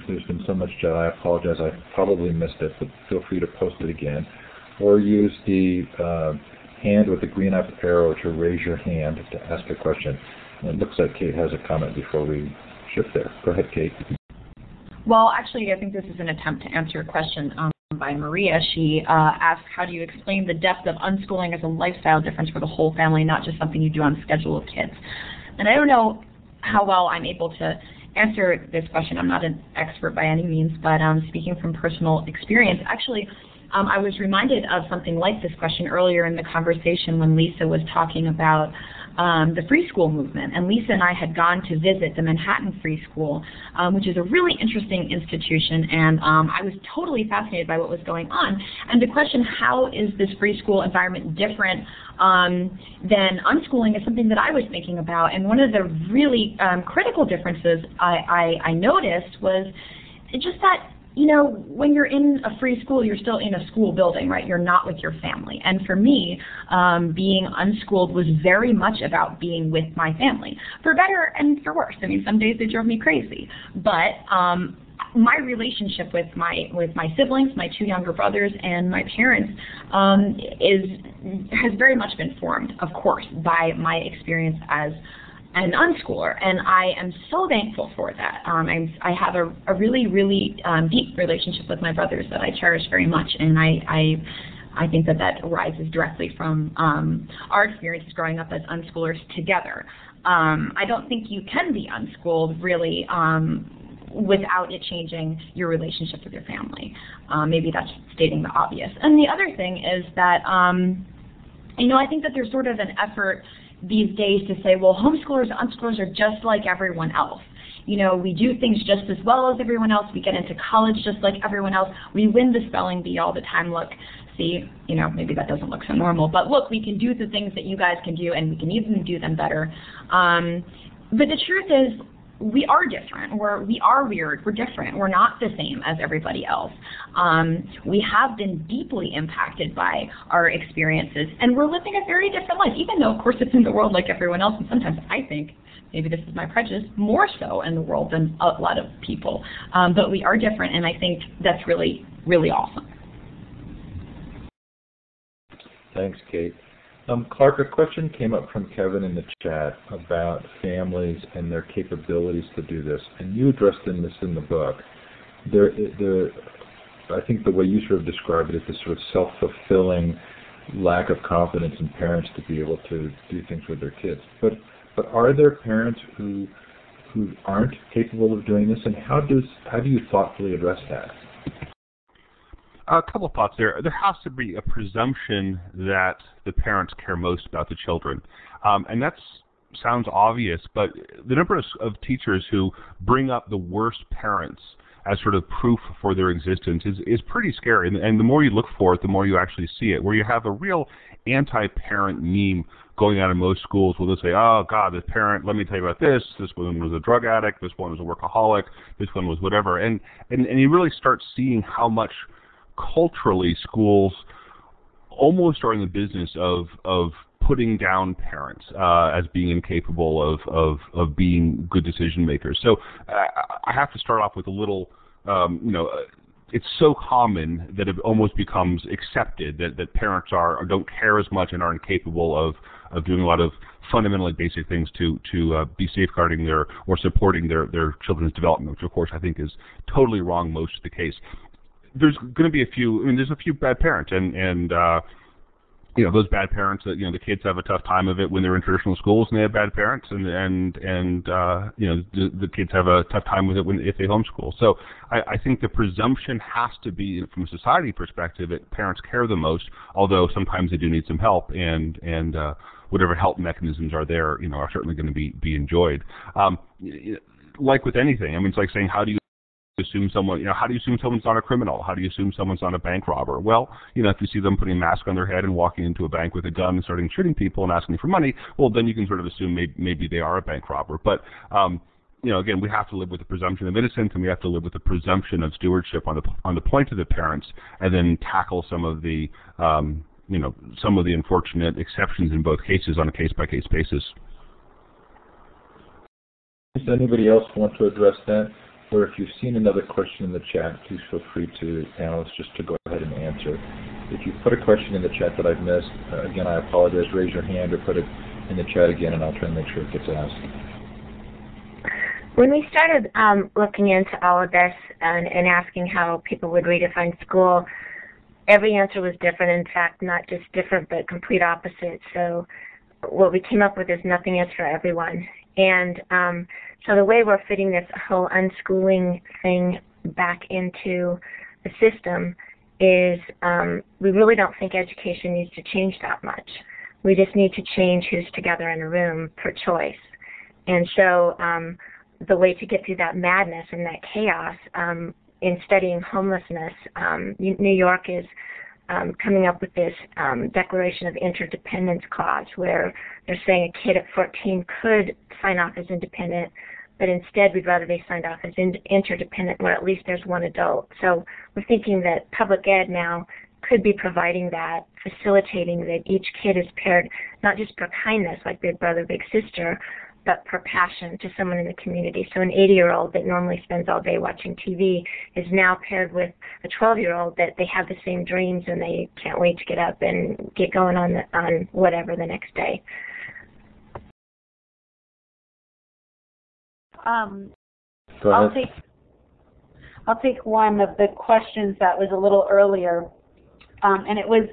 there's been so much chat, I apologize, I probably missed it, but feel free to post it again. Or use the hand with the green up arrow to raise your hand to ask a question. And it looks like Kate has a comment before we shift there. Go ahead, Kate. Well, actually, I think this is an attempt to answer a question by Maria. She asked, how do you explain the depth of unschooling as a lifestyle difference for the whole family, not just something you do on schedule with kids? And I don't know how well I'm able to answer this question. I'm not an expert by any means, but speaking from personal experience, actually, I was reminded of something like this question earlier in the conversation when Lisa was talking about the free school movement. And Lisa and I had gone to visit the Manhattan Free School, which is a really interesting institution, and I was totally fascinated by what was going on. And the question, how is this free school environment different than unschooling, is something that I was thinking about. And one of the really critical differences I noticed was just that, you know, when you're in a free school, you're still in a school building, right? You're not with your family. And for me, being unschooled was very much about being with my family, for better and for worse. I mean, some days they drove me crazy. But my relationship with my siblings, my two younger brothers, and my parents has very much been formed, of course, by my experience as an unschooler, and I am so thankful for that. I have a really, really deep relationship with my brothers that I cherish very much, and I think that arises directly from our experiences growing up as unschoolers together. I don't think you can be unschooled, really, without it changing your relationship with your family. Maybe that's stating the obvious. And the other thing is that, you know, I think that there's sort of an effort these days to say, well, homeschoolers and unschoolers are just like everyone else. You know, we do things just as well as everyone else. We get into college just like everyone else. We win the spelling bee all the time. Look, see, you know, maybe that doesn't look so normal, but look, we can do the things that you guys can do, and we can even do them better. But the truth is, we are different. We are weird. We're different. We're not the same as everybody else. We have been deeply impacted by our experiences, and we're living a very different life, even though, of course, it's in the world like everyone else, and sometimes I think, maybe this is my prejudice, more so in the world than a lot of people. But we are different, and I think that's really, really awesome. Thanks, Kate. Clark, a question came up from Kevin in the chat about families and their capabilities to do this, and you addressed this in the book. I think the way you sort of describe it is this sort of self-fulfilling lack of confidence in parents to be able to do things with their kids. But are there parents who aren't capable of doing this, and how do you thoughtfully address that? A couple of thoughts there. There has to be a presumption that the parents care most about the children. And that sounds obvious, but the number of teachers who bring up the worst parents as sort of proof for their existence is pretty scary. And the more you look for it, the more you actually see it, where you have a real anti-parent meme going on in most schools where they'll say, oh, God, this parent, let me tell you about this. This one was a drug addict. This one was a workaholic. This one was whatever. And you really start seeing how much culturally schools almost are in the business of putting down parents as being incapable of being good decision makers. So I have to start off with a little, it's so common that it almost becomes accepted that parents don't care as much and aren't capable of doing a lot of fundamentally basic things to be safeguarding or supporting their children's development, which of course I think is totally wrong most of the case. There's going to be there's a few bad parents, and those bad parents that, the kids have a tough time of it when they're in traditional schools and they have bad parents, and the kids have a tough time with it if they homeschool. So I think the presumption has to be, from a society perspective, that parents care the most, although sometimes they do need some help, and whatever help mechanisms are there, are certainly going to be enjoyed. Like with anything, it's like saying, how do you assume someone's not a criminal? How do you assume someone's not a bank robber? Well, if you see them putting a mask on their head and walking into a bank with a gun and starting shooting people and asking for money, well, then you can sort of assume maybe they are a bank robber. But again, we have to live with the presumption of innocence, and we have to live with the presumption of stewardship on the point of the parents, and then tackle some of the unfortunate exceptions in both cases on a case-by-case basis. Does anybody else want to address that? Or if you've seen another question in the chat, please feel free to, panelists, just to go ahead and answer. If you put a question in the chat that I've missed, again, I apologize, raise your hand or put it in the chat again, and I'll try and make sure it gets asked. When we started looking into all of this and asking how people would redefine school, every answer was different. In fact, not just different, but complete opposite. So what we came up with is nothing is for everyone. And so the way we're fitting this whole unschooling thing back into the system is we really don't think education needs to change that much. We just need to change who's together in a room per choice. And so the way to get through that madness and that chaos in studying homelessness, New York is coming up with this Declaration of Interdependence clause where they're saying a kid at 14 could sign off as independent, but instead we'd rather they signed off as interdependent where at least there's one adult. So we're thinking that public ed now could be providing that, facilitating that each kid is paired not just per kindness like big brother, big sister, but per passion to someone in the community. So an 80-year-old that normally spends all day watching TV is now paired with a 12-year-old that they have the same dreams and they can't wait to get up and get going on whatever the next day. I'll take one of the questions that was a little earlier, and it was,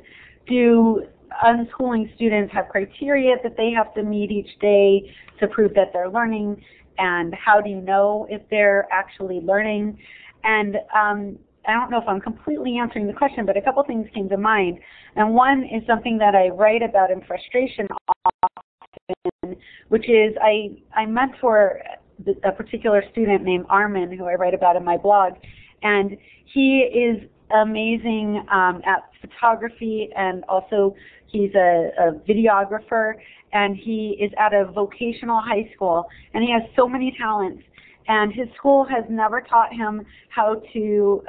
do unschooling students have criteria that they have to meet each day to prove that they're learning, and how do you know if they're actually learning? And I don't know if I'm completely answering the question, but a couple things came to mind. And one is something that I write about in Frustration often, which is I mentor a particular student named Armin, who I write about in my blog, and he is amazing at photography, and also he's a videographer, and he is at a vocational high school, and he has so many talents, and his school has never taught him how to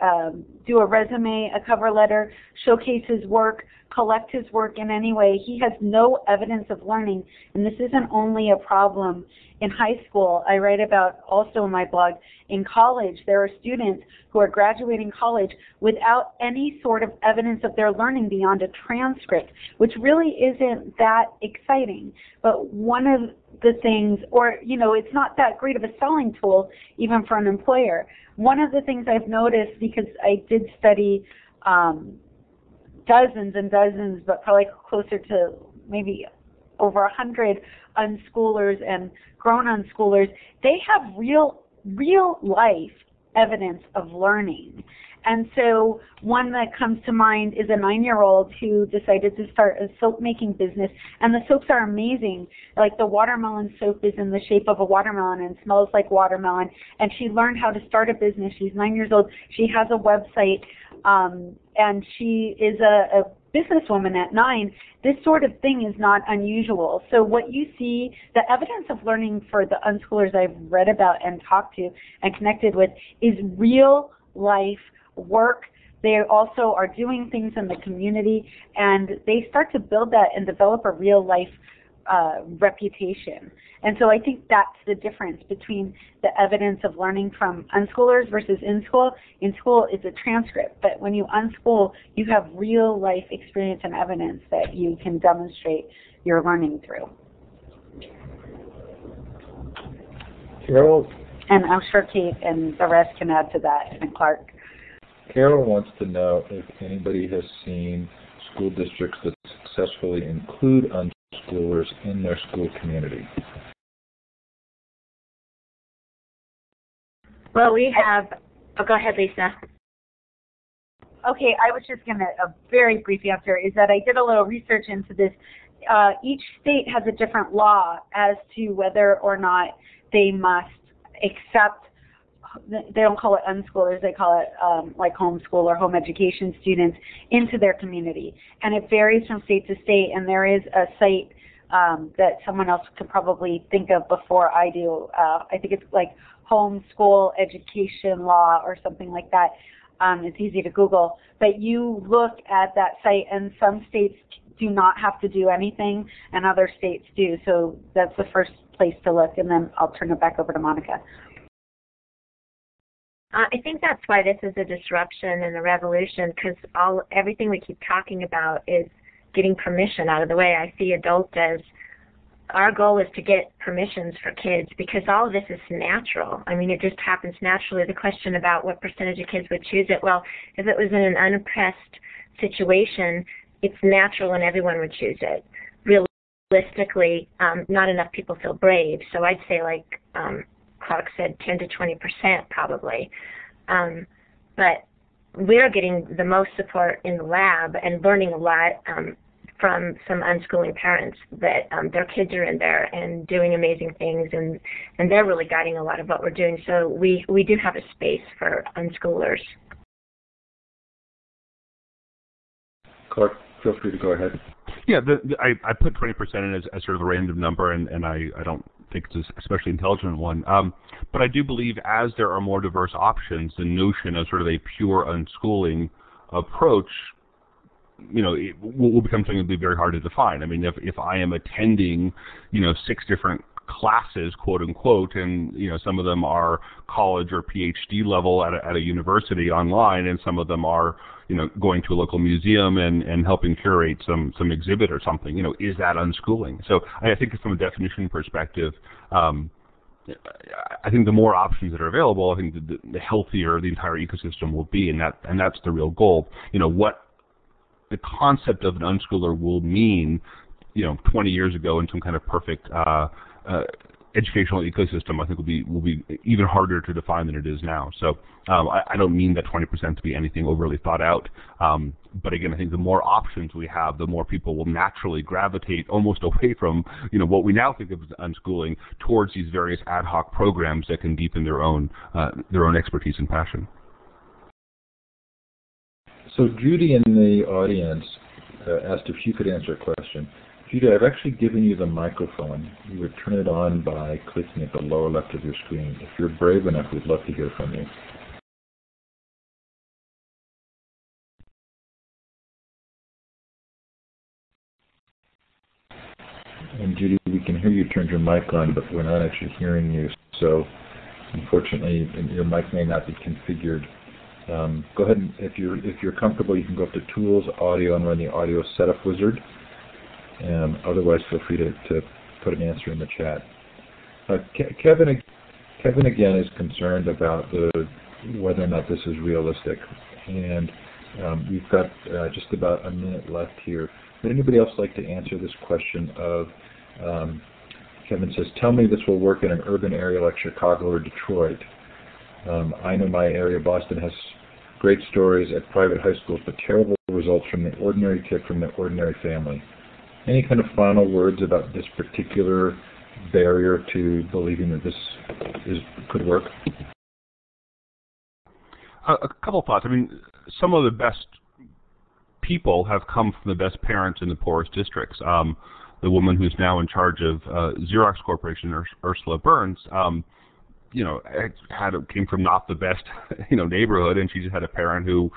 do a resume, a cover letter, showcase his work, collect his work in any way. He has no evidence of learning, and this isn't only a problem in high school. I write about also in my blog, in college, there are students who are graduating college without any sort of evidence of their learning beyond a transcript, which really isn't that exciting. But one of the things, or, you know, it's not that great of a selling tool even for an employer. One of the things I've noticed, because I did study dozens and dozens, but probably closer to maybe over 100 unschoolers and grown unschoolers, they have real life evidence of learning. And so one that comes to mind is a 9-year-old who decided to start a soap making business, and the soaps are amazing. Like the watermelon soap is in the shape of a watermelon and smells like watermelon, and she learned how to start a business. She's 9 years old. She has a website, and she is a businesswoman at 9. This sort of thing is not unusual. So what you see, the evidence of learning for the unschoolers I've read about and talked to and connected with is real life work. They also are doing things in the community, and they start to build that and develop a real life reputation. And so I think that's the difference between the evidence of learning from unschoolers versus in school. In school, it's a transcript, but when you unschool, you have real life experience and evidence that you can demonstrate your learning through. Carol? And I'm sure Kate and the rest can add to that, and Clark. Carol wants to know if anybody has seen school districts that successfully include unschoolers in their school community. Well, we have, go ahead, Lisa. Okay, I was just going to, a very brief answer is that I did a little research into this. Each state has a different law as to whether or not they must accept, they don't call it unschoolers, they call it like homeschool or home education students into their community. And it varies from state to state, and there is a site that someone else could probably think of before I do. I think it's like homeschool education law or something like that. It's easy to Google. But you look at that site, and some states do not have to do anything, and other states do. So that's the first place to look, and then I'll turn it back over to Monika. I think that's why this is a disruption and a revolution, because everything we keep talking about is getting permission out of the way. I see adults as our goal is to get permissions for kids, because all of this is natural. I mean, it just happens naturally. The question about what percentage of kids would choose it, well, if it was in an unoppressed situation, it's natural and everyone would choose it. Realistically, not enough people feel brave. So I'd say, like Clark said, 10 to 20% probably. But we're getting the most support in the lab and learning a lot from some unschooling parents that their kids are in there and doing amazing things, and they're really guiding a lot of what we're doing. So we do have a space for unschoolers. Clark, feel free to go ahead. Yeah, I put 20% in as sort of a random number, and I don't think it's an especially intelligent one. But I do believe as there are more diverse options, the notion of sort of a pure unschooling approach, it will become something that will be very hard to define. I mean, if I am attending, 6 different classes, quote unquote, and some of them are college or PhD level at a university online, and some of them are going to a local museum and helping curate some exhibit or something, is that unschooling? So I think from a definition perspective, I think the more options that are available, I think the healthier the entire ecosystem will be, and that's the real goal. What the concept of an unschooler will mean, 20 years ago in some kind of perfect educational ecosystem, I think will be even harder to define than it is now. So I don't mean that 20% to be anything overly thought out. But again, I think the more options we have, the more people will naturally gravitate almost away from what we now think of as unschooling towards these various ad hoc programs that can deepen their own expertise and passion. So Judy in the audience asked if you could answer a question. Judy, I've actually given you the microphone. You would turn it on by clicking at the lower left of your screen. If you're brave enough, we'd love to hear from you. And Judy, we can hear you turned your mic on, but we're not actually hearing you. So unfortunately, your mic may not be configured. Go ahead and if you're comfortable, you can go up to Tools, Audio, and run the Audio Setup Wizard. Otherwise, feel free to put an answer in the chat. Kevin again is concerned about whether or not this is realistic, and we've got just about a minute left here. Would anybody else like to answer this question of? Kevin says, "Tell me this will work in an urban area like Chicago or Detroit. I know my area, Boston, has great stories at private high schools, but terrible results from the ordinary kid from the ordinary family." Any kind of final words about this particular barrier to believing that this could work? A couple thoughts. I mean, some of the best people have come from the best parents in the poorest districts. The woman who's now in charge of Xerox Corporation, Ursula Burns, came from not the best neighborhood, and she just had a parent who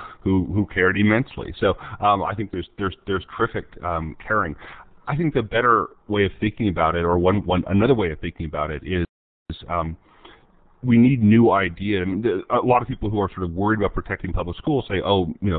cared immensely. So I think there's terrific caring. I think the better way of thinking about it, or another way of thinking about it, is we need new ideas. I mean, a lot of people who are sort of worried about protecting public schools say,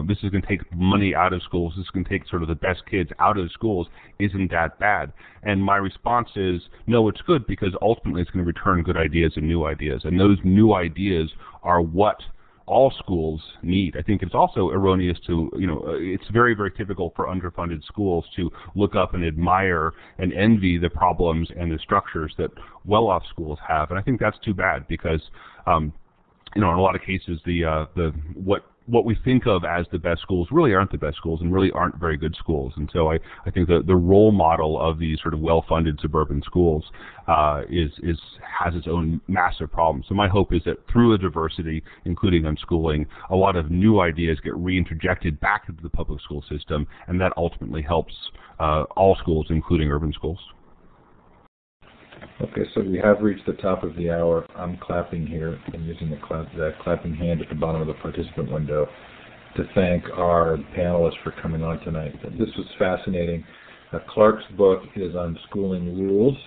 this is going to take money out of schools, this is going to take sort of the best kids out of schools. Isn't that bad? And my response is, no, it's good, because ultimately it's going to return good ideas and new ideas. And those new ideas are what all schools need. I think it's also erroneous to, it's very, very typical for underfunded schools to look up and admire and envy the problems and the structures that well-off schools have. And I think that's too bad, because, in a lot of cases, what we think of as the best schools really aren't the best schools and really aren't very good schools. And so I think the role model of these sort of well-funded suburban schools has its own massive problems. So my hope is that through the diversity, including unschooling, a lot of new ideas get reinterjected back into the public school system, and that ultimately helps all schools, including urban schools. Okay, so we have reached the top of the hour. I'm clapping here and using the clapping hand at the bottom of the participant window. to thank our panelists for coming on tonight. This was fascinating. Clark's book is Unschooling Rules.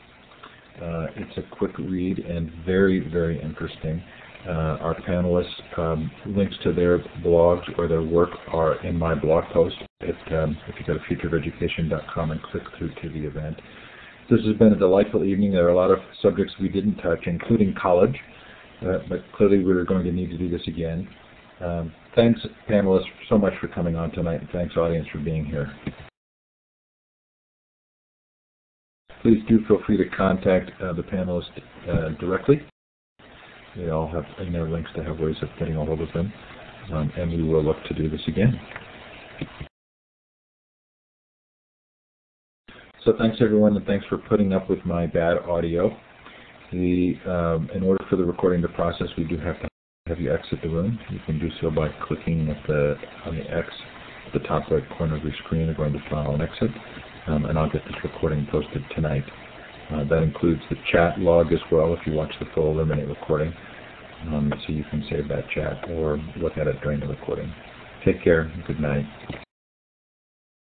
It's a quick read and very, very interesting. Our panelists, links to their blogs or their work are in my blog post if you go to futureofeducation.com and click through to the event. This has been a delightful evening. There are a lot of subjects we didn't touch, including college, but clearly we're going to need to do this again. Thanks, panelists, so much for coming on tonight, and thanks, audience, for being here. Please do feel free to contact the panelists directly. They all have in their links to have ways of getting a hold of them, and we will look to do this again. So thanks, everyone, and thanks for putting up with my bad audio. In order for the recording to process, we do have to have you exit the room. You can do so by clicking on the X at the top right corner of your screen and going to File and Exit, and I'll get this recording posted tonight. That includes the chat log as well if you watch the full Eliminate recording, so you can save that chat or look at it during the recording. Take care. Good night.